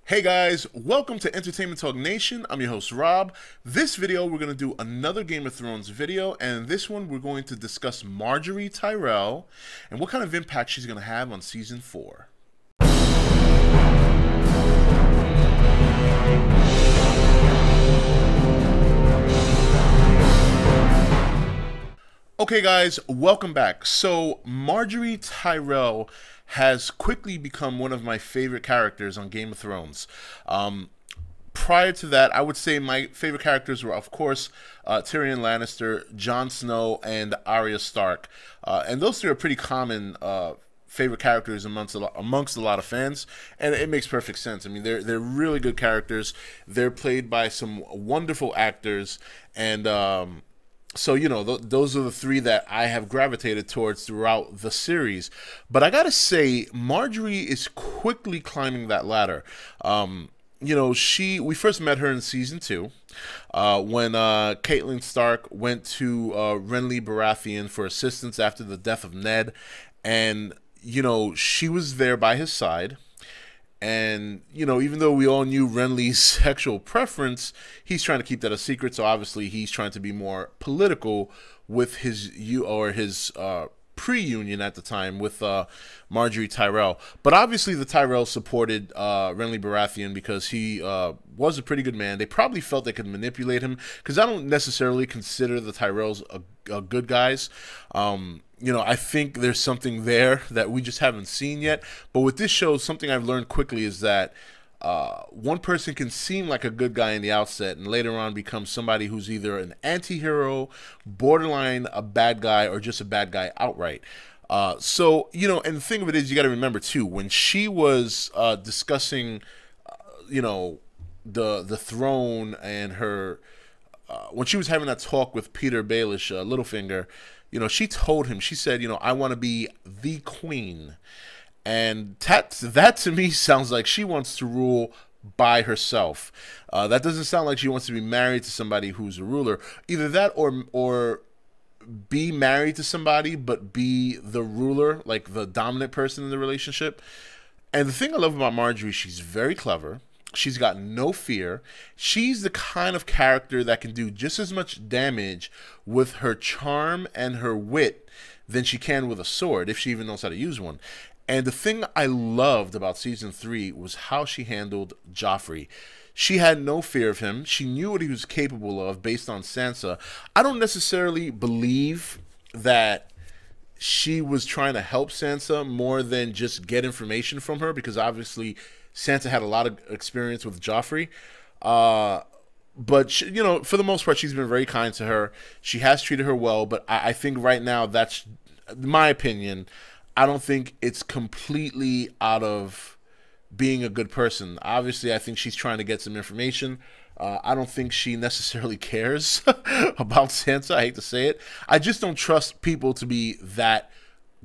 Hey guys, welcome to Entertainment Talk Nation. I'm your host Rob. This video we're going to do another Game of Thrones video, and this one we're going to discuss Margaery Tyrell and what kind of impact she's going to have on season 4. Okay guys, welcome back. So Margaery Tyrell has quickly become one of my favorite characters on Game of Thrones. Prior to that, I would say my favorite characters were, of course, Tyrion Lannister, Jon Snow, and Arya Stark. And those three are pretty common favorite characters amongst a lot of fans, and it makes perfect sense. I mean, they're really good characters. They're played by some wonderful actors, and so, you know, those are the three that I have gravitated towards throughout the series. But I gotta say, Margaery is quickly climbing that ladder. You know, we first met her in season 2 when Catelyn Stark went to Renly Baratheon for assistance after the death of Ned. And, you know, she was there by his side. And, you know, even though we all knew Renly's sexual preference, he's trying to keep that a secret. So obviously he's trying to be more political with his pre-union at the time with Margaery Tyrell. But obviously the Tyrells supported Renly Baratheon because he was a pretty good man. They probably felt they could manipulate him, because I don't necessarily consider the Tyrells a good guys. You know, I think there's something there that we just haven't seen yet. But with this show, something I've learned quickly is that one person can seem like a good guy in the outset and later on become somebody who's either an anti-hero, borderline a bad guy, or just a bad guy outright. So, you know, and the thing of it is, you got to remember, too, when she was discussing, you know, the throne and her... when she was having that talk with Peter Baelish, Littlefinger, you know, she told him, she said, you know, I want to be the queen. And that to me sounds like she wants to rule by herself. That doesn't sound like she wants to be married to somebody who's a ruler. Either that or be married to somebody but be the ruler, like the dominant person in the relationship. And the thing I love about Margaery, she's very clever. She's got no fear. She's the kind of character that can do just as much damage with her charm and her wit than she can with a sword, if she even knows how to use one. And the thing I loved about season 3 was how she handled Joffrey. She had no fear of him. She knew what he was capable of based on Sansa. I don't necessarily believe that she was trying to help Sansa more than just get information from her, because obviously Sansa had a lot of experience with Joffrey. But, she, you know, for the most part, she's been very kind to her. She has treated her well, but I think right now, that's my opinion. I don't think it's completely out of being a good person. Obviously, I think she's trying to get some information. I don't think she necessarily cares about Sansa. I hate to say it. I just don't trust people to be that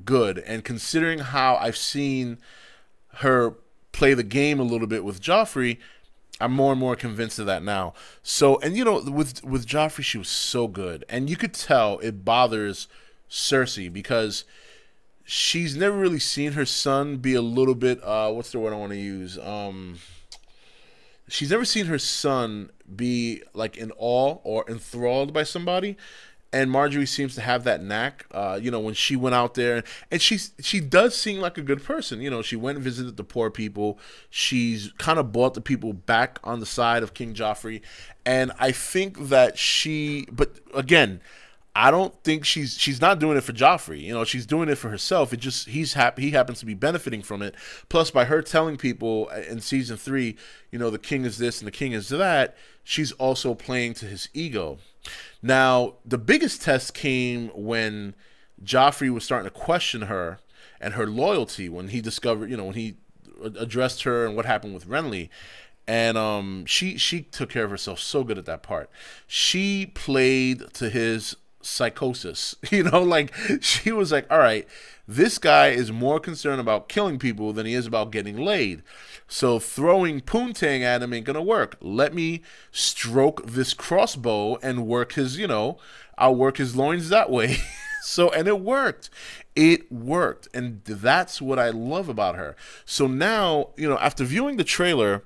good. And considering how I've seen her play the game a little bit with Joffrey, I'm more and more convinced of that now. So, and you know, with Joffrey, she was so good. And you could tell it bothers Cersei because she's never really seen her son be a little bit, what's the word I want to use? She's never seen her son be like in awe or enthralled by somebody. And Margaery seems to have that knack. You know, when she went out there, and she does seem like a good person. You know, she went and visited the poor people. She's kind of brought the people back on the side of King Joffrey. And I think that but again, I don't think she's not doing it for Joffrey. You know, she's doing it for herself. It just he happens to be benefiting from it. Plus, by her telling people in season 3, you know, the king is this and the king is that, she's also playing to his ego. Now, the biggest test came when Joffrey was starting to question her and her loyalty, when he discovered, you know, when he addressed her and what happened with Renly. And she took care of herself so good at that part. She played to his psychosis, you know, like she was like, all right, this guy is more concerned about killing people than he is about getting laid. So throwing poontang at him ain't gonna work. Let me stroke this crossbow and work his, you know, I'll work his loins that way. So, and it worked. It worked. And that's what I love about her. So now, you know, after viewing the trailer,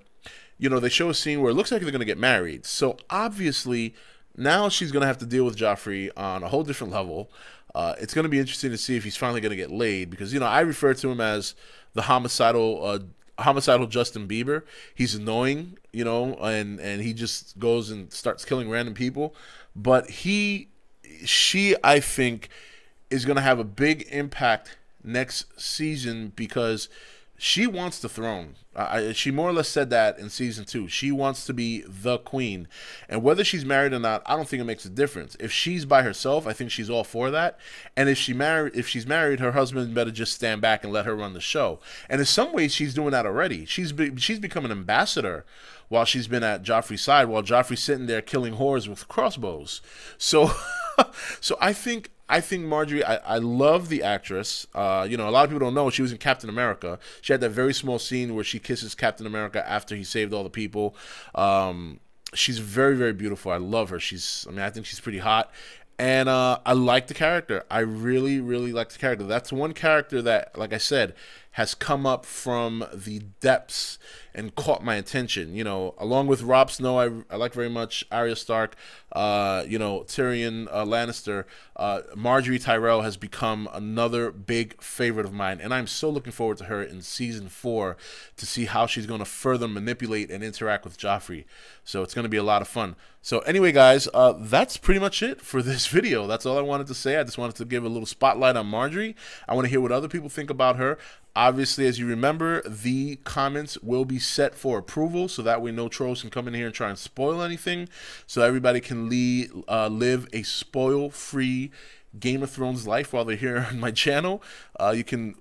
you know, they show a scene where it looks like they're going to get married. So obviously, now she's going to have to deal with Joffrey on a whole different level. It's going to be interesting to see if he's finally going to get laid, because, you know, I refer to him as the homicidal Justin Bieber. He's annoying, you know, and he just goes and starts killing random people. But she, I think, is going to have a big impact next season, because she wants the throne. She more or less said that in season 2. She wants to be the queen. And whether she's married or not, I don't think it makes a difference. If she's by herself, I think she's all for that. And if she's married, her husband better just stand back and let her run the show. And in some ways, she's doing that already. She's become an ambassador while she's been at Joffrey's side, while Joffrey's sitting there killing whores with crossbows. So, so I think Margaery, I love the actress. You know, a lot of people don't know she was in Captain America. She had that very small scene where she kisses Captain America after he saved all the people. She's very, very beautiful. I love her. I think she's pretty hot. And I like the character. I really, really like the character. That's one character that, like I said, has come up from the depths and caught my attention. You know, along with Rob Snow, I like very much Arya Stark, you know, Tyrion Lannister. Margaery Tyrell has become another big favorite of mine, and I'm so looking forward to her in season 4 to see how she's going to further manipulate and interact with Joffrey. So it's going to be a lot of fun. So anyway, guys, that's pretty much it for this video. That's all I wanted to say. I just wanted to give a little spotlight on Margaery. I want to hear what other people think about her. Obviously, as you remember, the comments will be set for approval, so that way no trolls can come in here and try and spoil anything, so everybody can live a spoil-free Game of Thrones life while they're here on my channel. You can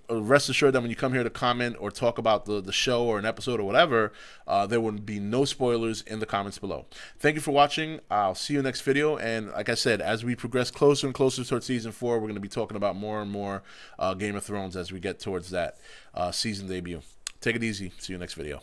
rest assured that when you come here to comment or talk about the show or an episode or whatever, there will be no spoilers in the comments below. Thank you for watching. I'll see you next video. And like I said, as we progress closer and closer towards season 4, we're going to be talking about more and more Game of Thrones as we get towards that season debut. Take it easy. See you next video.